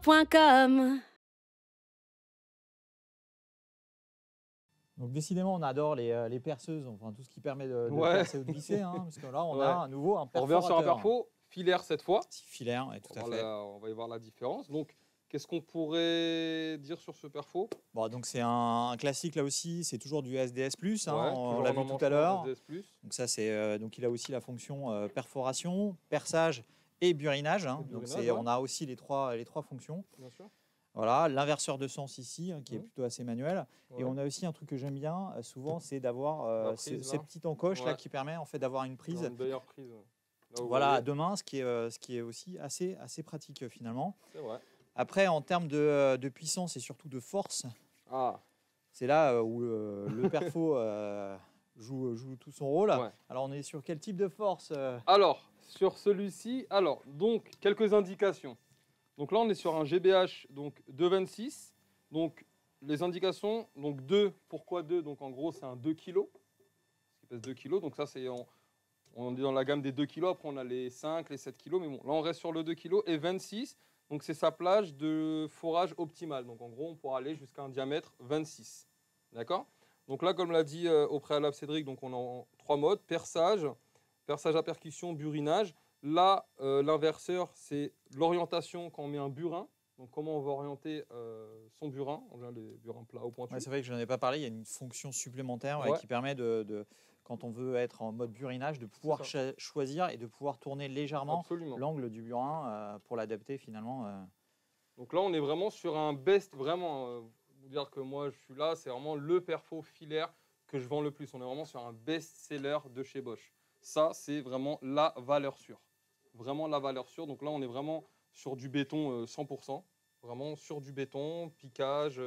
Leonsport.com. Donc décidément, on adore les perceuses, enfin tout ce qui permet de percer ou de visser, hein, parce que là, on a à nouveau un perforateur. On revient sur un perfo filaire cette fois. Filaire, ouais, tout à fait. On va y voir la différence. Donc, qu'est-ce qu'on pourrait dire sur ce perfo? Bon, donc c'est un classique là aussi, c'est toujours du SDS+, hein, on l'a vu tout à SDS+. l'heure. Donc ça, donc il a aussi la fonction perforation, perçage et burinage. Hein. Donc on a aussi les trois fonctions. Bien sûr. Voilà, l'inverseur de sens ici, qui est plutôt assez manuel. Ouais. Et on a aussi un truc que j'aime bien, souvent, c'est d'avoir ces petites encoches là qui permet en fait d'avoir une prise. Une meilleure prise. Voilà, à deux mains, ce qui est aussi assez pratique finalement. C'est vrai. Après, en termes de puissance et surtout de force, c'est là où le perfo joue tout son rôle. Ouais. Alors, on est sur quel type de force Alors, sur celui-ci, donc quelques indications. Donc là, on est sur un GBH donc 2,26. Donc les indications, donc 2, pourquoi 2? Donc en gros, c'est un 2 kg. Ce qui pèse 2 kg. Donc ça, on est dans la gamme des 2 kg. Après, on a les 5, les 7 kg. Mais bon, là, on reste sur le 2 kg. Et 26, donc c'est sa plage de forage optimale. Donc en gros, on pourra aller jusqu'à un diamètre 26. D'accord? Donc là, comme l'a dit au préalable Cédric, donc on a en 3 modes. Perçage à percussion, burinage. Là, l'inverseur, c'est l'orientation quand on met un burin. Donc, comment on va orienter son burin. On a les burins plats ou pointus. Ouais, c'est vrai que je n'en ai pas parlé. Il y a une fonction supplémentaire qui permet quand on veut être en mode burinage, de pouvoir choisir et de pouvoir tourner légèrement l'angle du burin pour l'adapter finalement. Donc là, on est vraiment sur un best, vraiment. Vous dire que moi, je suis là, c'est vraiment le perfo filaire que je vends le plus. On est vraiment sur un best-seller de chez Bosch. Ça, c'est vraiment la valeur sûre. Vraiment la valeur sûre. Donc là, on est vraiment sur du béton 100%. Vraiment sur du béton, piquage,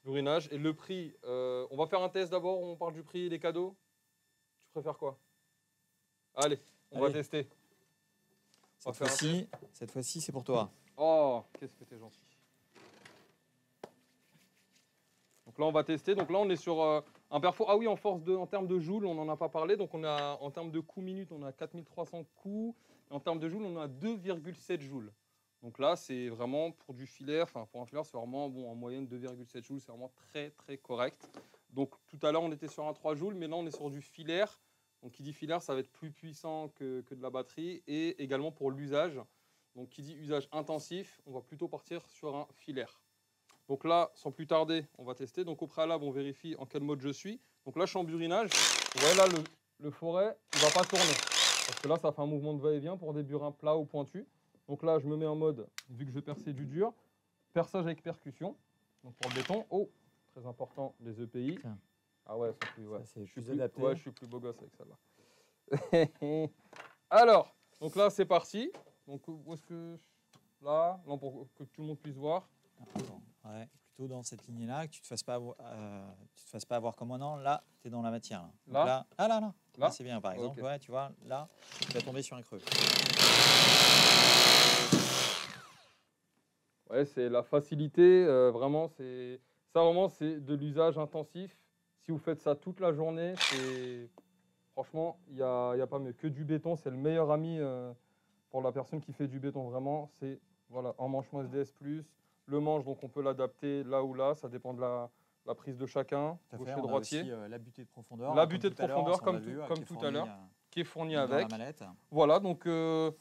burinage. Et le prix, on va faire un test d'abord. On parle du prix et des cadeaux. Tu préfères quoi? Allez, on va tester. Cette fois-ci, c'est pour toi. Oh, qu'est-ce que t'es gentil. Donc là, on va tester. Donc là, on est sur un perfo. Ah oui, en termes de joules, on n'en a pas parlé. Donc on a, en termes de coups minutes, on a 4300 coups. Et en termes de joules, on a 2,7 joules. Donc là, c'est vraiment pour du filaire. Enfin, pour un filaire, c'est vraiment en moyenne 2,7 joules. C'est vraiment très, très correct. Donc tout à l'heure, on était sur un 3 joules. Mais là, on est sur du filaire. Donc qui dit filaire, ça va être plus puissant que de la batterie. Et également pour l'usage. Donc qui dit usage intensif, on va plutôt partir sur un filaire. Donc là, sans plus tarder, on va tester. Donc au préalable, on vérifie en quel mode je suis. Donc là, je suis en burinage. Vous voyez là, le forêt, il ne va pas tourner. Parce que là, ça fait un mouvement de va-et-vient pour des burins plats ou pointus. Donc là, je me mets en mode, vu que je vais percer du dur, perçage avec percussion. Donc pour le béton, très important, les EPI. Tiens. Ah ouais, je suis plus adapté. Ouais, je suis plus beau gosse avec celle-là. Alors, donc là, c'est parti. Donc où est-ce que... Là, pour que tout le monde puisse voir. Ouais, plutôt dans cette lignée-là, que tu ne te fasses pas avoir comme un an. Là, tu es dans la matière. Là, là c'est bien, par exemple. Ouais, tu vois, là, tu vas tomber sur un creux. Ouais, c'est la facilité. Vraiment, c'est de l'usage intensif. Si vous faites ça toute la journée, franchement, il y a pas mieux. Que du béton, c'est le meilleur ami pour la personne qui fait du béton. Vraiment, c'est emmanchement SDS+. Le manche, donc on peut l'adapter là ou là, ça dépend de la prise de chacun, gaucher, droitier. La butée de profondeur. La butée de profondeur, comme tout à l'heure, qui est fournie avec. La mallette. Voilà, donc ce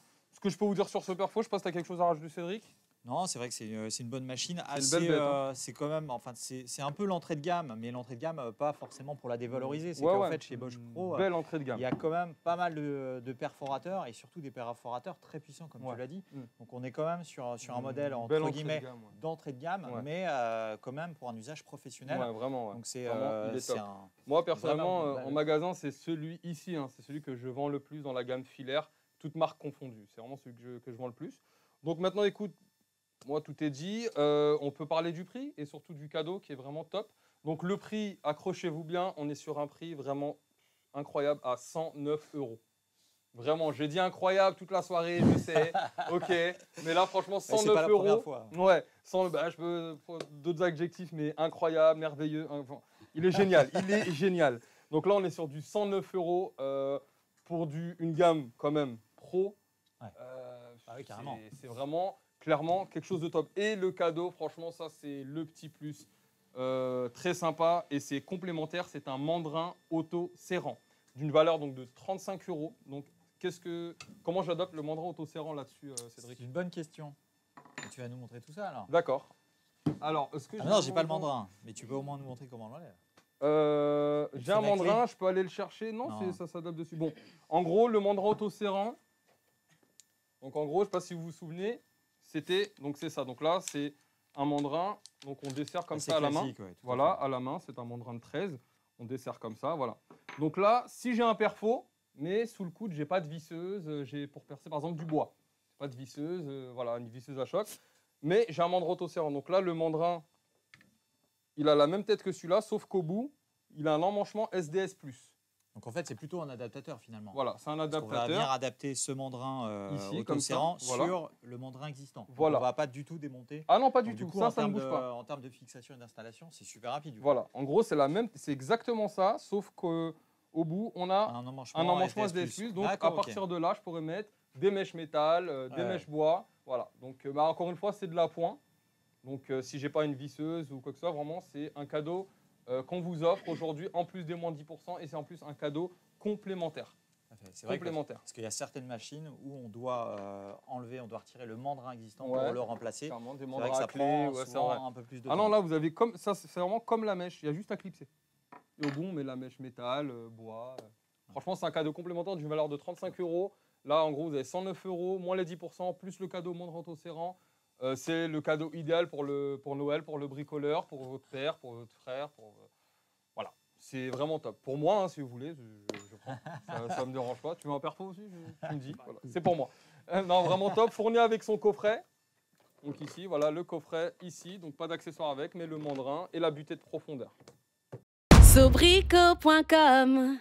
que je peux vous dire sur ce perfo, je sais pas si tu as quelque chose à rajouter, Cédric. Non, c'est vrai que c'est une bonne machine. C'est quand même, c'est un peu l'entrée de gamme, mais l'entrée de gamme, pas forcément pour la dévaloriser. C'est qu'en fait, chez Bosch Pro, belle entrée de gamme. Il y a quand même pas mal de perforateurs et surtout des perforateurs très puissants, comme tu l'as dit. Donc on est quand même sur un modèle entre guillemets d'entrée de gamme, mais quand même pour un usage professionnel. Ouais, vraiment. Donc c'est moi personnellement, en magasin, c'est celui ici, c'est celui que je vends le plus dans la gamme filaire, toutes marques confondues. C'est vraiment celui que je vends le plus. Donc maintenant, écoute. Moi, tout est dit. On peut parler du prix et surtout du cadeau qui est vraiment top. Donc, le prix, accrochez-vous bien, on est sur un prix vraiment incroyable à 109 €. Vraiment, j'ai dit incroyable toute la soirée, je sais. Ok. Mais là, franchement, 109 €. C'est pas la première fois. Ouais. Je peux d'autres adjectifs, mais incroyable, merveilleux. Enfin, il est génial. Il est génial. Donc là, on est sur du 109 € pour une gamme quand même pro. Ouais. Oui, carrément. C'est vraiment... clairement, quelque chose de top. Et le cadeau, franchement, ça, c'est le petit plus. Très sympa et c'est complémentaire. C'est un mandrin auto-serrant d'une valeur donc, de 35 €. Donc, comment j'adapte le mandrin auto-serrant là-dessus, Cédric? C'est une bonne question. Et tu vas nous montrer tout ça alors. D'accord. Alors, est-ce que non, j'ai pas le mandrin, mais tu peux au moins nous montrer comment on l'enlève. J'ai un mandrin, je peux aller le chercher. Non, ça s'adapte dessus. Bon, en gros, le mandrin auto-serrant. Donc, en gros, je ne sais pas si vous vous souvenez, donc c'est ça. Donc là, c'est un mandrin. Donc, on dessert comme ça à la main. Ouais, voilà, à la main, c'est un mandrin de 13. On dessert comme ça, voilà. Donc là, si j'ai un perfo, mais sous le coude, j'ai pas de visseuse, j'ai pour percer par exemple du bois. Pas de visseuse, voilà, une visseuse à choc. Mais j'ai un mandrin auto-serrant. Donc là, le mandrin, il a la même tête que celui-là, sauf qu'au bout, il a un emmanchement SDS+. Donc en fait, c'est plutôt un adaptateur finalement. Voilà, c'est un adaptateur. On va venir adapter ce mandrin auto-serrant sur le mandrin existant. Voilà. On ne va pas du tout démonter. Ah non, pas du tout. Coup, ça ne bouge pas. En termes de fixation et d'installation, c'est super rapide. Voilà, en gros, c'est la même, c'est exactement ça, sauf qu'au bout, on a un emmanchement SDS+. Donc à partir de là, je pourrais mettre des mèches métal, des mèches bois. Voilà. Donc encore une fois, c'est de l'appoint. Donc si j'ai pas une visseuse ou quoi que ce soit, vraiment, c'est un cadeau qu'on vous offre aujourd'hui en plus des moins 10% et c'est en plus un cadeau complémentaire. C'est vrai parce qu'il y a certaines machines où on doit enlever, on doit retirer le mandrin existant pour le remplacer. Des mandrins à ça clé, prend souvent un peu plus de temps. Ah non, là vous avez comme ça, c'est vraiment comme la mèche, il y a juste à clipser. Et au bout, on met la mèche métal, bois. Franchement, c'est un cadeau complémentaire d'une valeur de 35 €. Là, en gros, vous avez 109 € moins les 10%, plus le cadeau mandrin auto-serrant. C'est le cadeau idéal pour Noël, pour le bricoleur, pour votre père, pour votre frère. Voilà, c'est vraiment top. Pour moi, hein, si vous voulez, je prends. Ça ne me dérange pas. Tu veux un perfo aussi? Tu me dis. Voilà. C'est pour moi. Non, vraiment top. Fourni avec son coffret. Donc ici, voilà, le coffret ici. Donc pas d'accessoires avec, mais le mandrin et la butée de profondeur. Sobrico.com